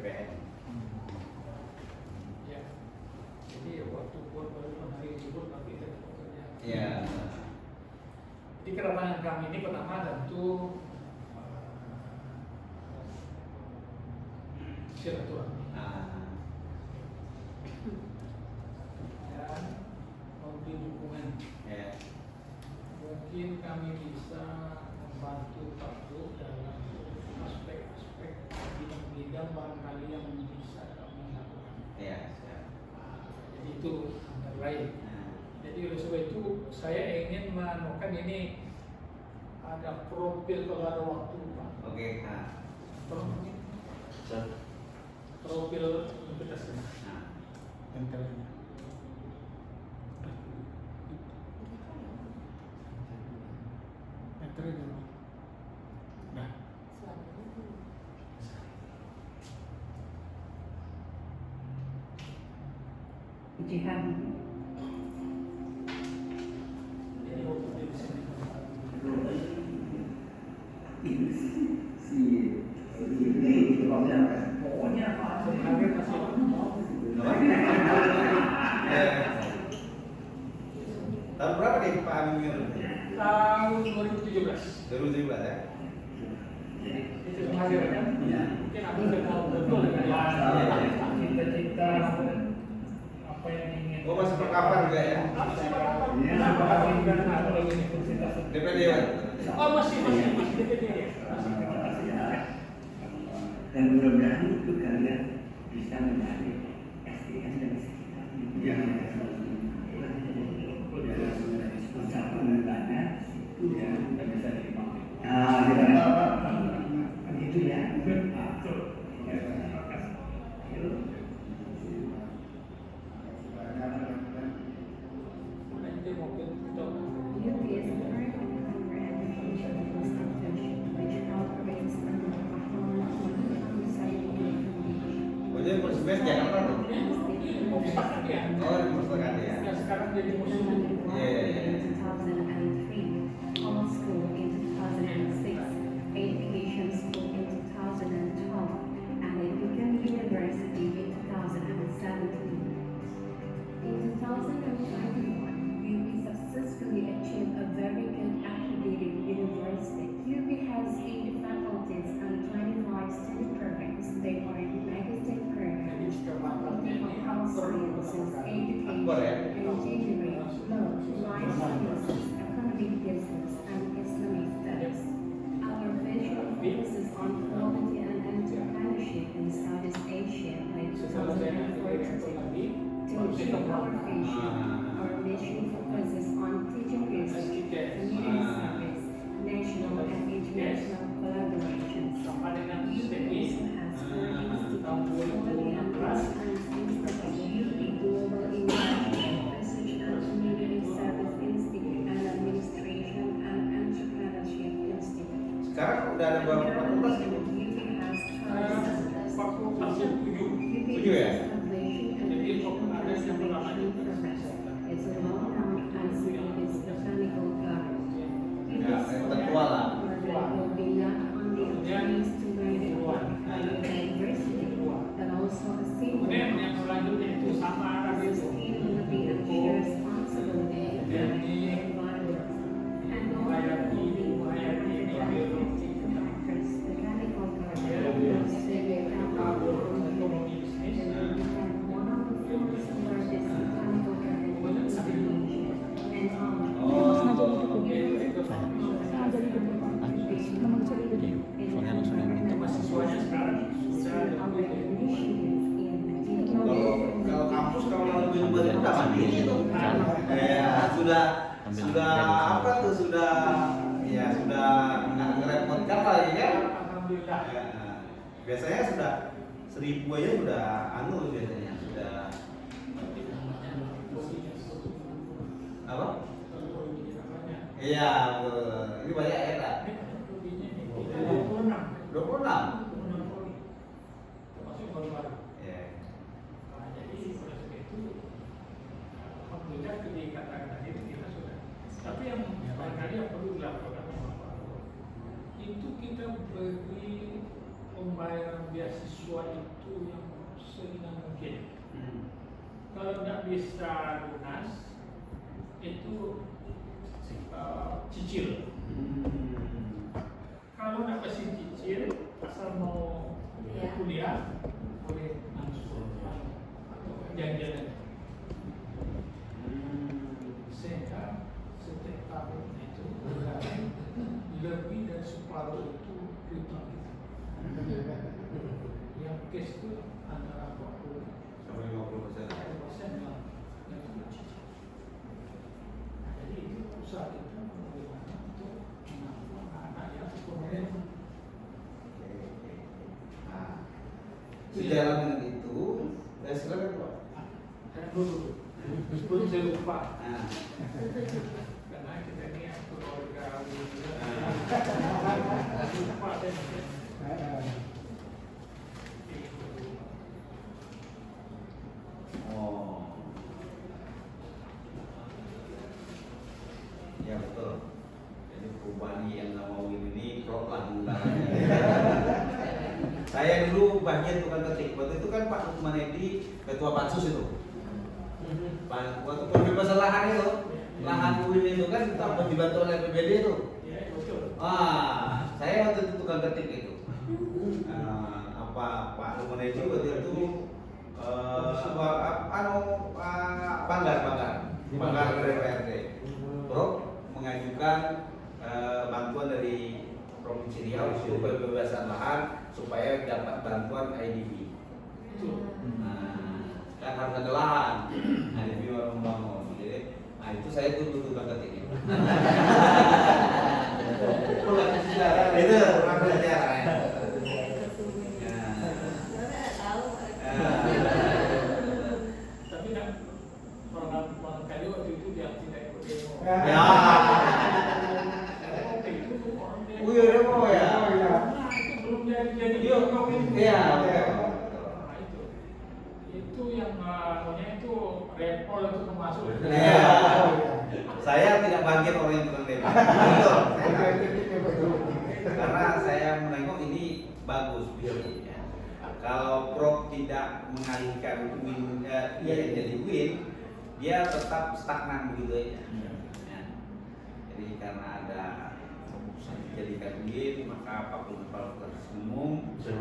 PPN. Ya. Jadi waktu buat baru hari libur nanti kita bekerja. Iya. Jadi kedatangan kami ini pertama tentu silaturahmi. Dan memberi dukungan. Ya. Mungkin kami bisa membantu Pak Bu dalam aspek-aspek bidang-bidang barangkali yang bisa kami lakukan. Iya. Jadi itu antara lain. Jadi oleh sebab itu saya ingin menemukan ini ada profil kalau ada waktu Pak. Oke. Profil universitasnya. Antaranya. Antaranya. Nah. Ujian. Jadi waktu di sini. Tahun berapa nih Pak Amir? Tahun 2017. 2017 ya? Itu menghadirkan. Mungkin aku sudah tahu betul cita-cita apa yang ingin. Oh masih perkapan juga ya? DPD ya? Oh masih DPD ya. Dan mudah-mudahan itu kalian bisa mencari SDM dan sekitarnya. Usaha pengembangannya itu yang bisa dipakai. Begitu ya. Nanti mungkin kita Youth is a very comprehensive institution which operates under the performance of the society. Oh jadi Persibes Jakarta tuh? mau pustaka ya. Oh di perpustakaan ya? Yang sekarang jadi musuh. In 2003, all school in 2006, education school in 2012, and it became university in 2017. In 2021, UP successfully achieved a very good accredited university. UP has 8 faculties and 25 study programs. They are magazine programs, technical health sciences, education, engineering, law, life sciences, economic business, and Islamic studies. Our vision focuses on quality and entrepreneurship in Southeast Asia by 2014. To achieve our vision, our mission focuses on teaching research, community service, national and international collaborations. It also has 4 institutes, quality and research institute, global innovation, research and community service institute, and administration and entrepreneurship institute. Sekarang udah ada berapa fakultas nih? UP has 12 Fakultas yang 7. Tujuh ya? It's a well-known and serious botanical garden. It Ya, is yang tertua lah. will be not only a place to learn about biodiversity, but also a symbol Kemudian yang selanjutnya itu sama of gitu. sustainability and shared responsibility for the environment. And all factors, botanical garden, consider Ekonomi bisnis. one of the forms of our botanical garden is and Mahasiswanya sekarang sudah Kalau kampus kalau lebih banyak udah mandiri tuh. Ya sudah apa tuh sudah nggak ngerepotkan lagi kan? alhamdulillah. Ya, biasanya sudah 1000 aja sudah biasanya sudah apa? Iya, ini banyak ya Kak? 26. Termasuk baru-baru. Ya. Nah, jadi oleh sebab itu alhamdulillah dikatakan tadi kita sudah. Tapi yang barangkali yang perlu dilakukan itu kita beri pembayaran pembayaran beasiswa itu yang seringan mungkin. Kalau nggak bisa lunas, itu cicil. Kalau nggak kasih cicil, asal mau kuliah, boleh langsung janjian. Sehingga setiap tahun itu lebih dari separuh itu kita. Yang cash itu antara 40 sampai 50%. yang itu cicil. Jadi itu usaha kita bagaimana untuk menanggung anak yang kemudian Sejalan dengan itu, silakan Pak. dulu sebelum saya lupa. Nah, Karena kita ini keluarga lupa oh, ya betul. Jadi perubahan yang nggak mau ini pro lah undangannya. Saya dulu bagian tukang ketik. Waktu itu kan Pak Lukman Edi ketua pansus itu. Waktu pembebasan lahan itu, lahan UIN itu kan tanpa dibantu oleh APBD itu. ya betul. Saya waktu itu tukang ketik itu. Pak Lukman Edi waktu itu banggar ke DPRD. Prof mengajukan bantuan dari Provinsi Riau untuk pembebasan lahan supaya dapat bantuan IDB. Kan harus ada lahan, IDB baru membangun. Jadi, itu saya dulu tukang ketik. Itu orang sejarah ya. Tapi kan orang kali waktu itu dia tidak ikut demo. Ya. Waktu itu orang demo. Oh iya demo ya. Nah, itu belum jadi Iya. Iya. Nah, itu yang namanya itu repol itu termasuk. Iya. Saya tidak bagian orang yang tukang demo. Betul. Karena saya menengok ini bagus biayanya. Kalau Prof tidak mengalihkan win, jadi win, dia tetap stagnan begitu aja. Ya. Jadi karena ada jadikan win, maka apapun fakultas umum bisa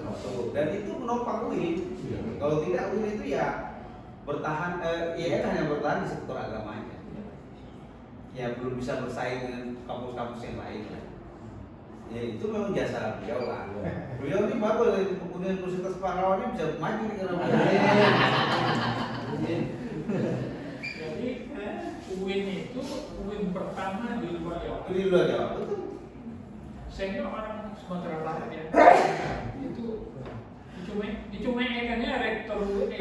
masuk. Dan itu menopang win. Kalau tidak win itu ya bertahan, hanya bertahan di sektor agamanya. Ya belum bisa bersaing dengan kampus-kampus yang lain. Ya itu memang jasa beliau lah. Beliau ini bagus dari Universitas Pahlawan ini bisa maju di dalam. Jadi UIN itu UIN pertama di luar Jawa. Di luar Jawa betul. Sehingga orang Sumatera Barat ya itu dicumekannya rektor UIN.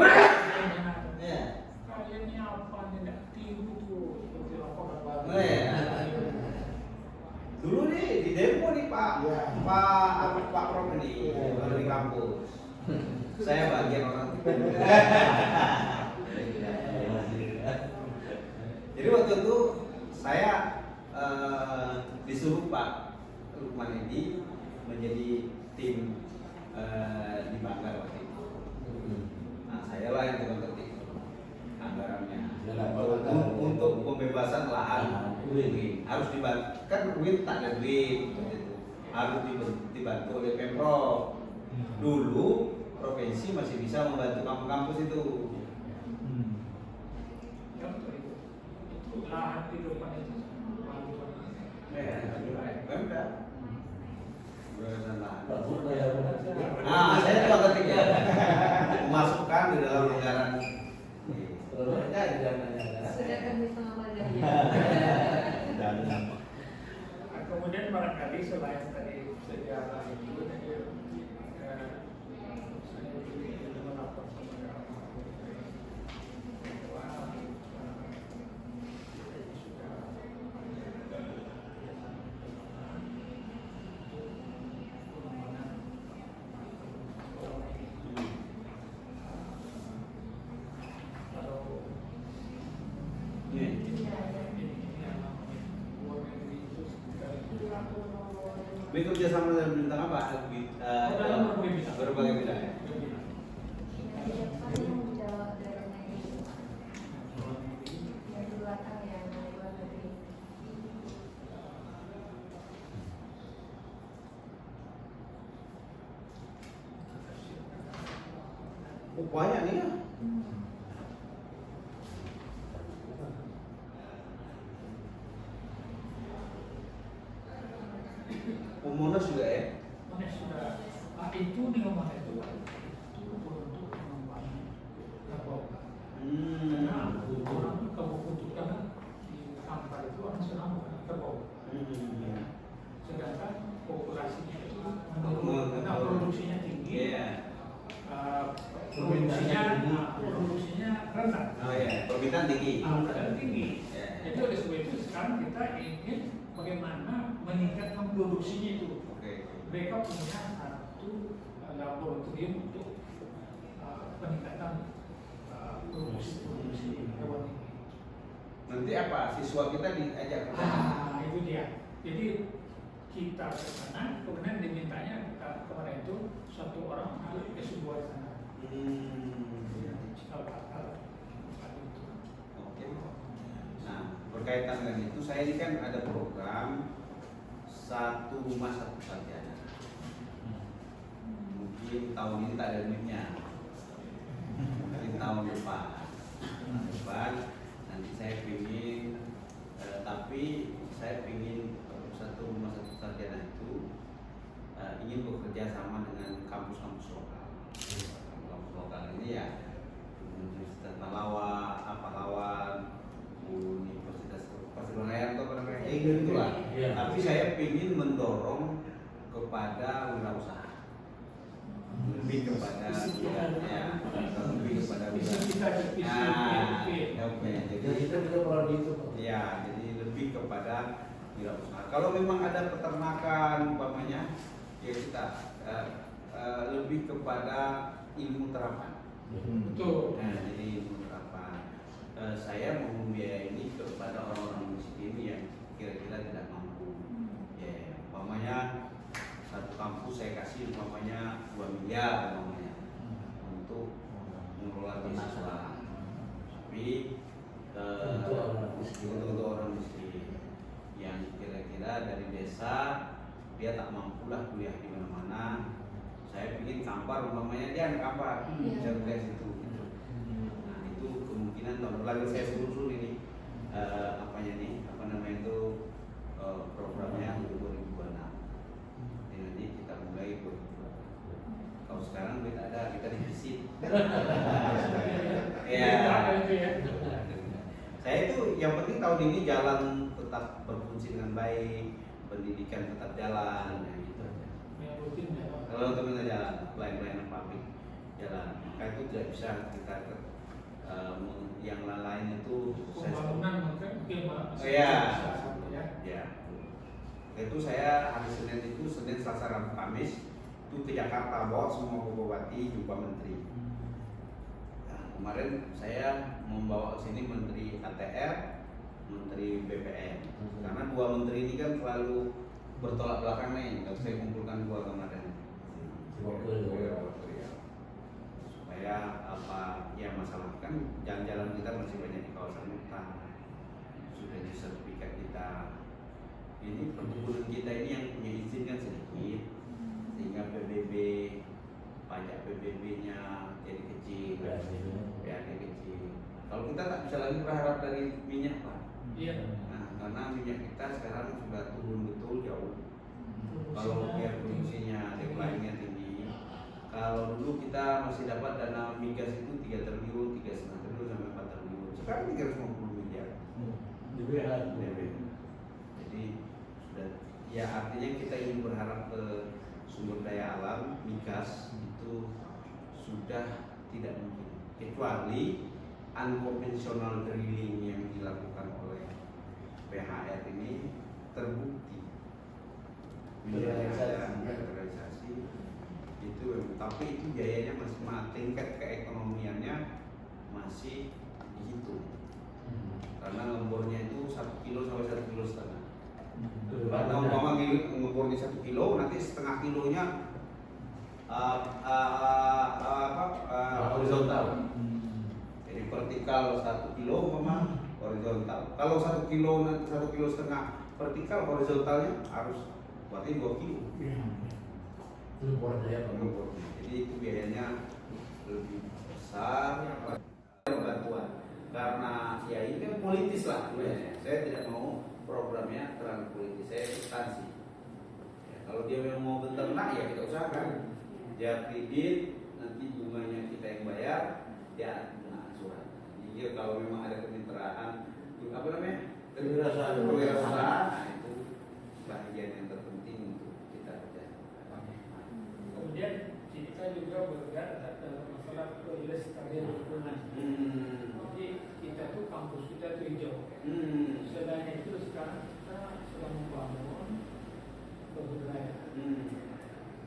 Ya. Kalian ini apa tidak tiru tuh seperti laporan baru. Oh, ya. Dulu nih di demo nih Pak Prof ini baru di kampus. Saya bagian orang. Jadi waktu itu saya disuruh Pak Lukman Edi menjadi tim di Banggar waktu itu. Nah saya lah yang tukang ketik anggarannya untuk pembebasan lahan UIN harus dibantu, kan UIN tak ada duit harus dibantu oleh Pemprov. Dulu provinsi masih bisa membantu kampus-kampus itu. Ya, betul itu. Itu lahan di depan itu. Pemda. Pembebasan lahan. Nah, Saya juga ketik ya. Memasukkan di dalam anggaran. Sudah kami pengawalan Kemudian barangkali selain tadi sejarah itu saya juga melapor kepada Ini kerjasama dengan bintang apa? dalam berbeda Banyak nih ya. Umurnya sudah ya. Mana sudah itu nih mana itu untuk pengembangan kerbau. Karena orang kerbau kutub kan di Kampar itu orang senang makan kerbau. Sedangkan populasinya itu menurun karena produksinya tinggi. Iya. Produksinya rendah. Oh ya, permintaan tinggi. Permintaan tinggi. Ya. Jadi oleh sebab itu sekarang kita ingin bagaimana meningkatkan produksinya itu. Oke. Mereka punya satu laboratorium untuk peningkatan produksi hewan ini. Nanti apa? Siswa kita diajak ke sana. Itu dia. Jadi kita ke sana, kemudian dimintanya kemarin itu satu orang untuk ke sebuah sana. Oke. Nah, berkaitan dengan itu, saya ini kan ada program satu rumah satu sarjana. Mungkin tahun ini tak ada duitnya. Mungkin tahun depan nanti saya ingin, tapi saya ingin satu rumah satu sarjana itu ingin bekerja sama dengan kampus-kampus lokal. Kampus lokal ini ya Universitas Pahlawan, Universitas Pasir-Pengayan atau apa namanya, itulah. Iya. Tapi saya ingin mendorong kepada wirausaha, lebih kepada lebih kepada Bisa kita oke. Jadi kita bisa kalau gitu. Ya, jadi lebih kepada wirausaha. Kalau memang ada peternakan umpamanya, ya kita lebih kepada ilmu terapan. Betul. Nah, jadi ilmu terapan. Saya mau membiayai ini kepada orang-orang miskin yang kira-kira tidak mampu. Ya, umpamanya satu kampus saya kasih umpamanya 2 miliar umpamanya untuk mengelola beasiswa. Tapi untuk orang miskin yang kira-kira dari desa dia tak mampulah kuliah di mana-mana. Saya ingin Kampar umpamanya dia anak Kampar, bisa kuliah situ. Nah itu kemungkinan tahun lagi saya susul ini apa namanya itu programnya untuk 2026. Jadi nanti kita mulai kalau sekarang duit ada kita defisit. Ya. Saya itu yang penting tahun ini jalan tetap berfungsi dengan baik, pendidikan tetap jalan, ya gitu. Kalau untuk jalan, pelayanan publik jalan, maka itu tidak bisa kita yang lain itu Pembangunan mungkin ya. Itu saya hari Senin, Selasa, Rabu, Kamis itu ke Jakarta bawa semua bupati jumpa menteri. Nah, kemarin saya membawa ke sini menteri ATR, menteri BPN, karena dua menteri ini kan selalu bertolak belakang nih. Kalau saya kumpulkan dua kemarin supaya apa ya, masalah kan jalan-jalan kita masih banyak di kawasan hutan, sudah di sertifikat kita ini, perkebunan kita ini yang punya izin kan sedikit, sehingga PBB, pajak PBB-nya jadi kecil, PAD kecil. Kalau kita tak bisa lagi berharap dari minyak, Pak. Iya. Nah, karena minyak kita sekarang sudah turun betul jauh. Kalau biar produksinya decline-nya tinggi. Kalau dulu kita masih dapat dana migas itu 3 triliun, 3,5 triliun sampai 4 triliun. Sekarang 350 miliar. Jadi sudah, ya artinya kita ingin berharap ke sumber daya alam migas itu sudah tidak mungkin, kecuali unconventional drilling yang dilakukan oleh PHR ini terbukti realisasi itu, tapi itu biayanya masih tingkat keekonomiannya masih dihitung karena ngembornya itu 1 kilo sampai 1,5 kilo. Karena umpama ngembornya 1 kilo, nanti setengah kilonya horizontal. Jadi vertikal 1 kilo umpama horizontal. Kalau 1 kilo nanti 1,5 kilo vertikal, horizontalnya harus berarti 2 kilo. Jadi itu biayanya lebih besar bantuan karena ya ini kan politis lah sebenarnya. Saya tidak mau programnya terlalu politis, saya substansi. Ya, kalau dia memang mau beternak ya kita usahakan dia kredit, nanti bunganya kita yang bayar, ya bunga asuransi. Jadi kalau memang ada kemitraan apa namanya kewirausahaan, nah itu bagian yang terpenting untuk kita kerjakan. Kemudian kita juga bergerak dalam masalah kelestarian lingkungan. Jadi kita tuh kampus kita tuh hijau. Selain itu sekarang kita sedang membangun kebudayaan.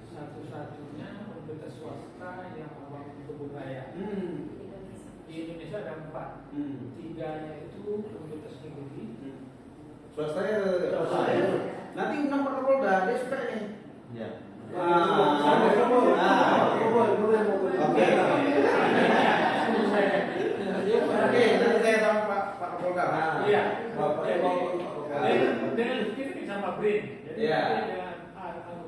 Satu-satunya universitas swasta yang membangun kebudayaan. Di Indonesia ada 4. 3-nya itu universitas negeri. Swasta ya, nanti undang Pak Kapolda, dia suka ini. Ya. Oke, nanti saya sama Pak Kapolda. Iya. Oke. Dengan kita sama BRIN. Jadi Iya. dengan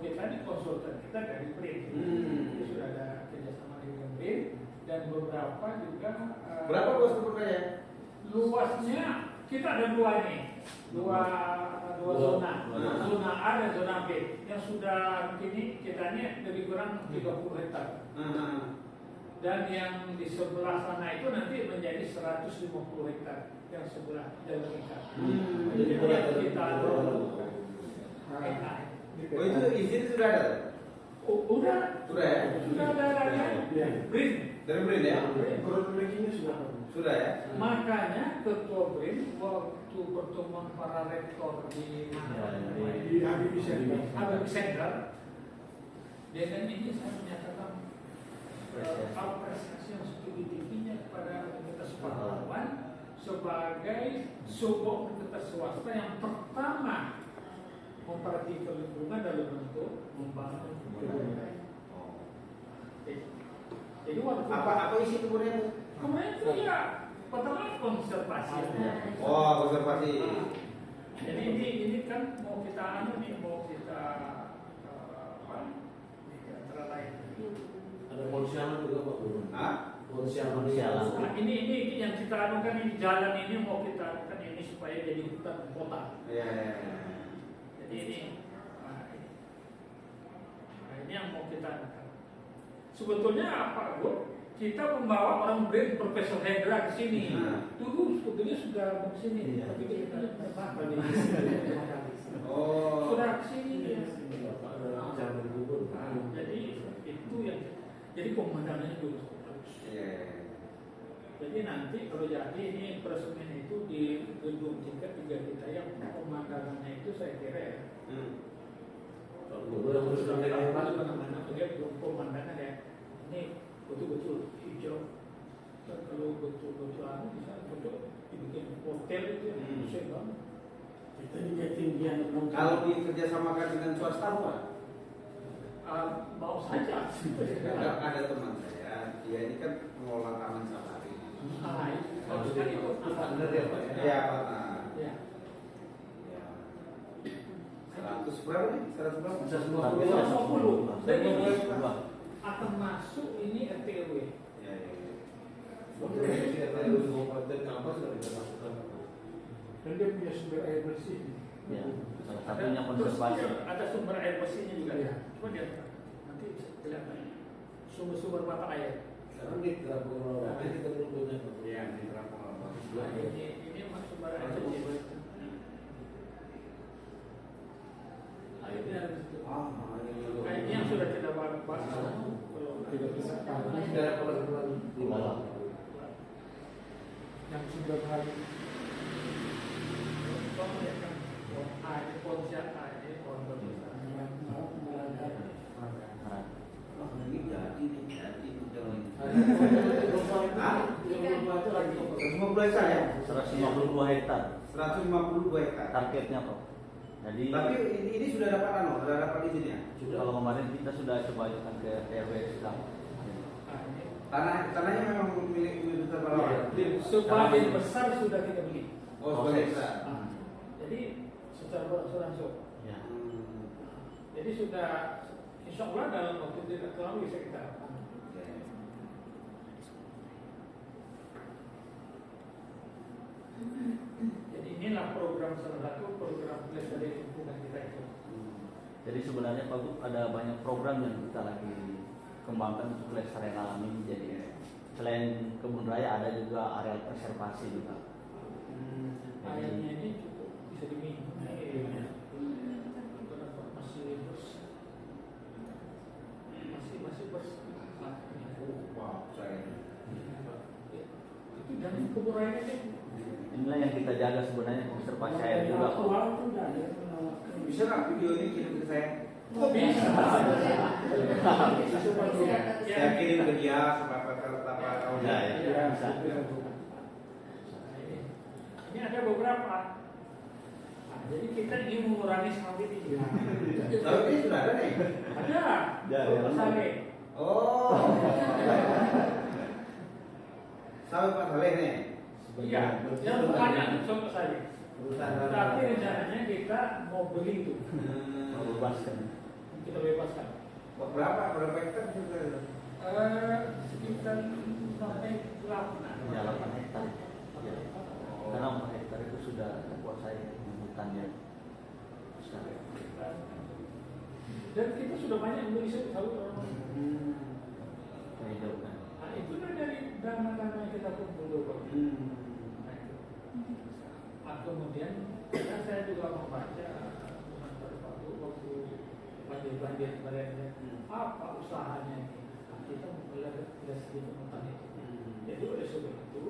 kita ini konsultan kita dari BRIN. Jadi sudah ada kerjasama dengan BRIN dan beberapa juga. Berapa luas kebudayaan? Luasnya kita ada 2 nih. Dua zona. Zona A dan zona B. Yang sudah begini kita ini lebih kurang 30 hektar. Dan yang di sebelah sana itu nanti menjadi 150 hektar yang sebelah jalur ikan. Jadi kita Oh itu izin sudah ada? udah Ya? sudah ada BRIN. Dari BRIN ya? Sudah ya? Makanya ketua BRIN waktu pertemuan para rektor di Habibie Center dengan ini saya menyatakan apresiasi yang setinggi-tingginya kepada Universitas Pahlawan sebagai sebuah universitas swasta yang pertama memperhatikan lingkungan dalam bentuk membangun kebudayaan. Jadi waktu Apa isi kebudayaan? kemudian itu ya pertama konservasi. Oh, konservasi. Jadi ini kan mau kita mau kita antara lain. Ada polisian juga Pak Guru. Hah? Polisian. Nah, ini yang kita anukan ini jalan ini mau kita anukan ini supaya jadi hutan kota. Iya. Jadi ini ini yang mau kita anukan. Sebetulnya apa, Bu? Kita membawa orang BRIN Profesor Hendra ke sini. Dulu sebetulnya sudah ke sini, tapi kita terbang. Oh. Sudah ke sini. Jangan Jadi itu yang jadi pemandangannya bagus. Iya. Jadi nanti kalau jadi ini peresmian itu di gedung tingkat 3 kita yang pemandangannya itu saya kira ya. Mana belum pemandangan ya. Ini betul-betul hijau. Dan kalau betul-betul bisa betul dibikin hotel itu yang bisa banget. Kita di ketinggian Kalau dikerjasamakan dengan swasta apa? Mau saja. Ada teman saya, dia ini kan pengelola taman safari. Maksudnya itu benar ya Pak? Iya, Pak. Ya. 100 berapa nih? 100 berapa? 150. Dan ini akan masuk ini RTW. Iya. Dan dia punya sumber air bersih. Ya, salah satunya konservasi. Ada sumber air bersihnya juga ya. Coba lihat nanti bisa kelihatan sumber-sumber mata air. Sekarang di Terapung Rawa kita belum punya. Iya, di Terapung Rawa. Ini sumber air bersih. Airnya harus Nah, ini yang sudah kita bahas. tidak bisa tidak pernah di bawah. Yang sudah kali ini ponsiat ini pondok Ini jadi jalan. 152 hektar 152 hektar. targetnya Pak. Jadi Tapi ini sudah dapat izinnya. kalau kemarin kita sudah coba ajukan ke RW sekarang. Tanahnya memang milik Universitas Pahlawan. sebagian besar sudah kita beli. Oh, sebagai besar. Jadi secara langsung. Ya. Jadi sudah Insya Allah dalam waktu tidak terlalu bisa kita lakukan. Jadi inilah program salah satu program pelestarian lingkungan kita itu. Jadi sebenarnya Pak Gub, ada banyak program yang kita lagi kembangkan untuk kelestarian alam ini. Jadi selain kebun raya ada juga area konservasi juga. Airnya ini cukup bisa diminum. Masih bersih. Wow, saya. Itu dan kebun raya ini Inilah yang kita jaga sebenarnya, konservasi air juga Pak. Bisa nggak video ini kirim ke saya? oh, bisa. Saya kirim ke dia supaya apa tahu Ya, dia. ya, bisa. Ini ada beberapa. Nah, jadi kita ingin mengurangi sawit ini. Tapi ini sudah ada nih. Ada. Ya, Beberapa ya. sawit. Oh. Sawit Pak Saleh nih. Iya, yang banyak contoh saja. Tapi rencananya kita mau beli itu, Membebaskan. kita bebaskan. Berapa hektar juga? Sekitar sampai 8. Ya, 8 hektar. Ya. Karena 4 hektar itu sudah terkuasai hutannya. Dan kita sudah banyak membeli sawit orang. Menghidupkan. Nah, itu dari dana-dana yang kita kumpul dulu. Nah, itu. Kemudian karena saya juga membaca waktu banjir kemarin apa usahanya ini. Nah, kita mulai tidak sedikit tentang itu. Jadi oleh sebab itu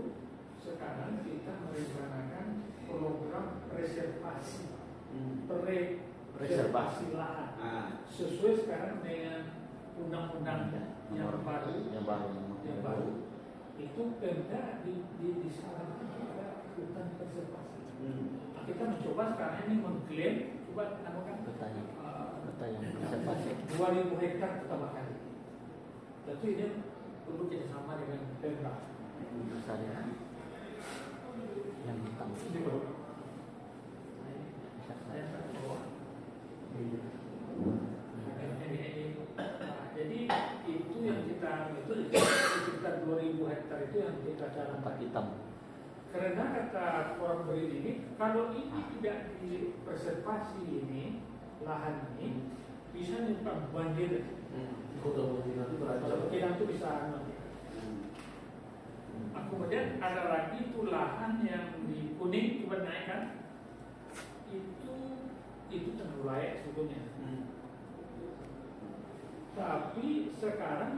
sekarang kita merencanakan program reservasi reservasi lahan sesuai sekarang dengan undang-undangnya yang baru itu Pemda disarankan kepada hutan konservasi. Nah, kita mencoba sekarang ini mengklaim coba namakan Peta yang konservasi. 2000 hektar pertama kali. Tentu ini perlu kerjasama dengan Pemda. Besar ya. Yang hitam. Ini perlu. Jadi itu yang kita itu sekitar 2000 hektar itu yang kita Tempat canangkan. hitam. Karena kata orang beri ini, kalau ini tidak dipreservasi ini lahan ini bisa nyebabkan banjir. Kalau kita itu bisa nanti. Kemudian ada lagi itu lahan yang di Kuning kita naikkan itu terlalu layak sebetulnya. Tapi sekarang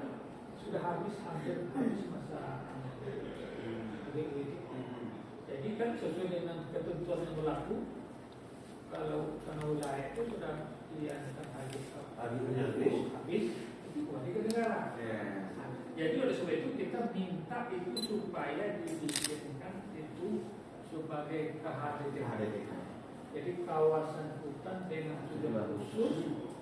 sudah hampir habis masa jadi kan sesuai dengan ketentuan yang berlaku kalau tanah wilayah itu sudah diantarkan habis itu kembali ke negara. Jadi oleh sebab itu kita minta itu supaya dibikinkan itu sebagai KHDDH. Jadi kawasan hutan dengan tujuan khusus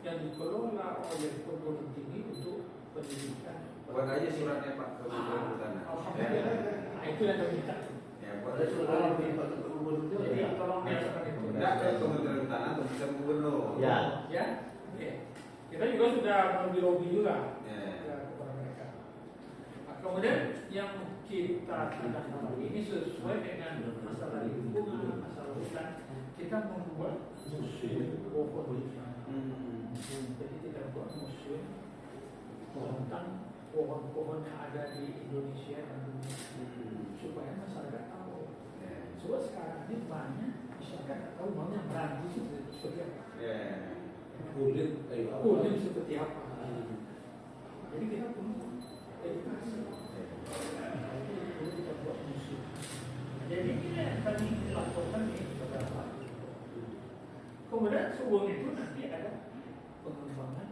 yang dikelola oleh perguruan tinggi untuk pendidikan. Buat aja suratnya Pak ke Kementerian Perhutanan. Nah, itu yang kami minta. Ya, buat aja suratnya Jadi tolong dilaksanakan itu. Enggak ke Kementerian Perhutanan, ke Bisa Gubernur. Ya. Ya, oke. Kita juga sudah melobi juga Ya. kepada mereka. Nah, kemudian yang kita tanda ini sesuai dengan masalah lingkungan, masalah hutan, kita membuat museum pohon. Jadi tidak buat museum tentang pohon-pohon yang ada di Indonesia dan dunia supaya masyarakat tahu. Sebab sekarang ini banyak masyarakat tahu maunya Perancis seperti apa. Kulit seperti apa. Jadi kita perlu edukasi. Perlu kita buat museum. Jadi ini yang kami lakukan ini kepada Pak. Kemudian sebelum itu nanti ada pengembangan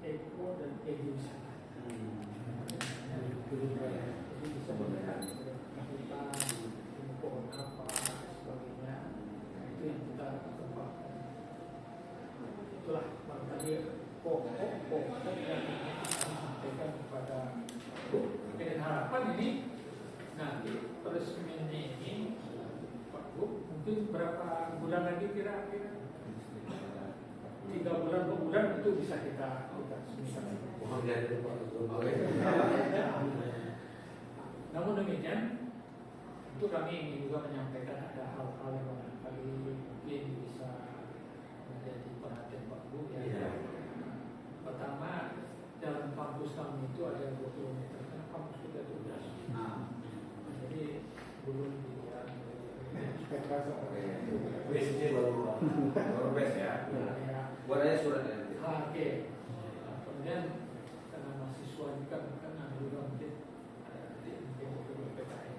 eko dan ekowisata. Jadi bisa melihat hutan, pohon apa, sebagainya. Nah, itu yang kita kembangkan. Itulah tadi pokok-pokok yang ingin kami sampaikan kepada dengan harapan ini nanti peresmiannya ini Pak Bu mungkin berapa bulan lagi kira-kira? 3 bulan ke bulan itu bisa kita submitkan. Namun demikian, itu kami ingin juga menyampaikan ada hal-hal yang barangkali mungkin bisa menjadi perhatian Pak Bu ya. Pertama, jalan kampus kami itu ada 2 km, karena kampus kita itu luas. Jadi belum dibuat. BSJ baru best ya. Buat aja surat ya. Oke. Kemudian karena mahasiswa juga kan ada juga mungkin PKN.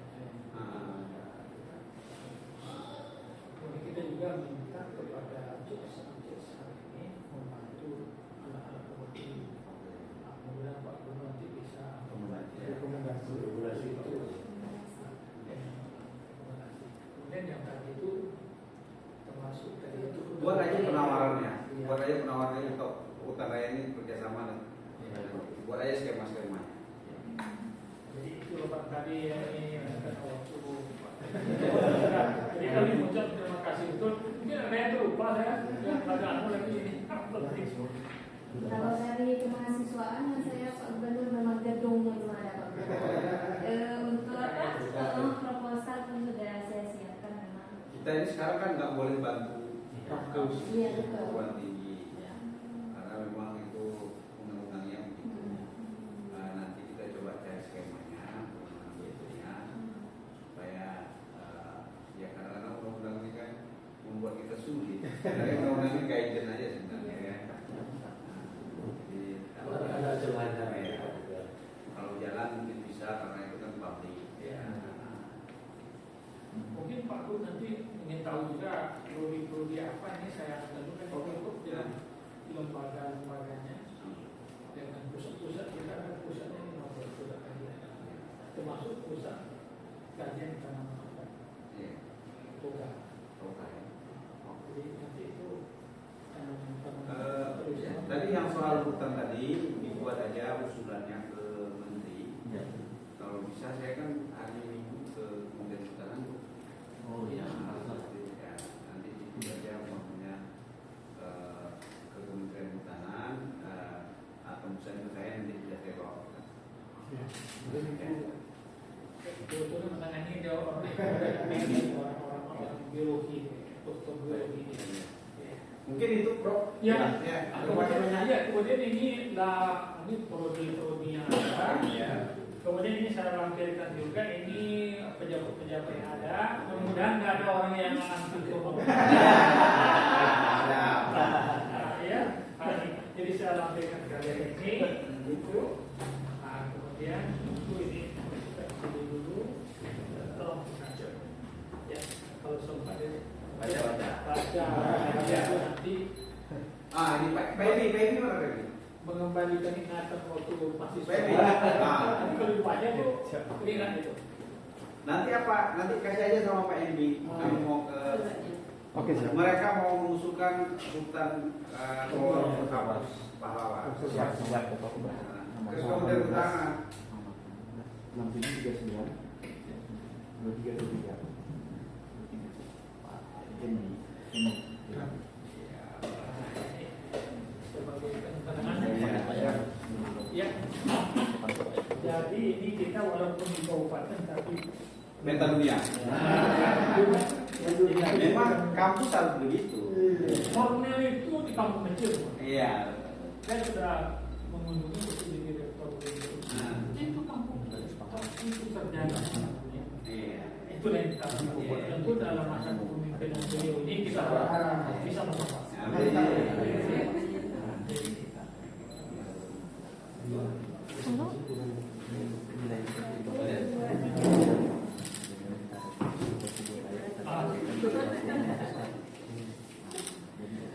Kemudian kita juga minta kepada JS hari ini membantu anak-anak pemudi. Kemudian Pak Gubernur nanti bisa rekomendasi itu. Kemudian yang tadi itu termasuk tadi itu Buat aja penawarannya. Buat aja penawarannya untuk utara ini kerjasama dan buat aja skema-skema. jadi itu loh Pak tadi yang ini kan waktu jadi kami mengucap terima kasih betul. Mungkin ada yang terlupa saya yang ada anu lagi ini. Kalau dari kemahasiswaan saya Pak Gubernur memang gedung itu ada Pak Gubernur. Untuk apa? Proposal pun sudah saya siapkan memang. Kita ini sekarang kan nggak boleh bantu kampus Iya, betul. perguruan tinggi karena memang itu undang-undangnya begitu. Nanti kita coba cari skemanya, bagaimana metodenya supaya ya karena undang-undang ini kan membuat kita sulit. Karena undang-undang ini guidance aja sebenarnya ya. Jadi Ada celahnya. kalau jalan mungkin bisa karena itu kan publik. Mungkin Pak Gubernur nanti ingin tahu juga prodi apa ini saya tentukan untuk di lembaga-lembaganya dengan pusat-pusat kita ada pusatnya ini nomor pusat kajian termasuk pusat kajian tanaman toga. Jadi nanti itu Tadi yang soal hutan tadi dibuat aja usulannya ke menteri. Kalau bisa saya kan hari Minggu ke Kementerian Perhutanan. Nanti itu saja maksudnya ke Kementerian Perhutanan atau misalnya saya nanti tidak teror. Sebetulnya menangani dia orang-orang biologi, dokter biologi. Mungkin itu Prof. Ya, ya. kemudian ini prodi yang ada. Kemudian ini saya lampirkan juga ini pejabat-pejabat yang ada. Mudah-mudahan nggak ada orang yang anti corona. Ya, jadi saya lampirkan kalian ini itu. Nah, kemudian itu ini kita dulu tolong baca. Ya, kalau sempat baca nanti. Ini Pebi mana Pebi? Mengembalikan ingatan waktu masih Pebi. Nanti kalau dibaca tuh ingat itu. Nanti apa? Nanti kasih aja sama Pak Endi. Kami mau ke. Oke, siap. Mereka mau mengusulkan hutan ke kampus pahlawan. Siap. Ke Kementerian Pertahanan. 6739 2323. Ini. Sebagai penanganan ya. Jadi ini kita walaupun di kabupaten tapi Peta dunia. Memang kampus harus begitu. Kornel itu di kampung kecil. Iya. Saya sudah mengunjungi itu di direktur itu kampung itu terjaga. Iya. Itu yang kita tentu dalam masa kepemimpinan beliau ini kita bisa memperbaiki.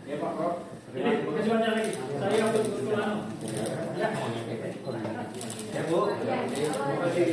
Ya Pak Prof. Jadi makasih banyak lagi. Saya betul-betul ya. Ya Bu. Terima kasih.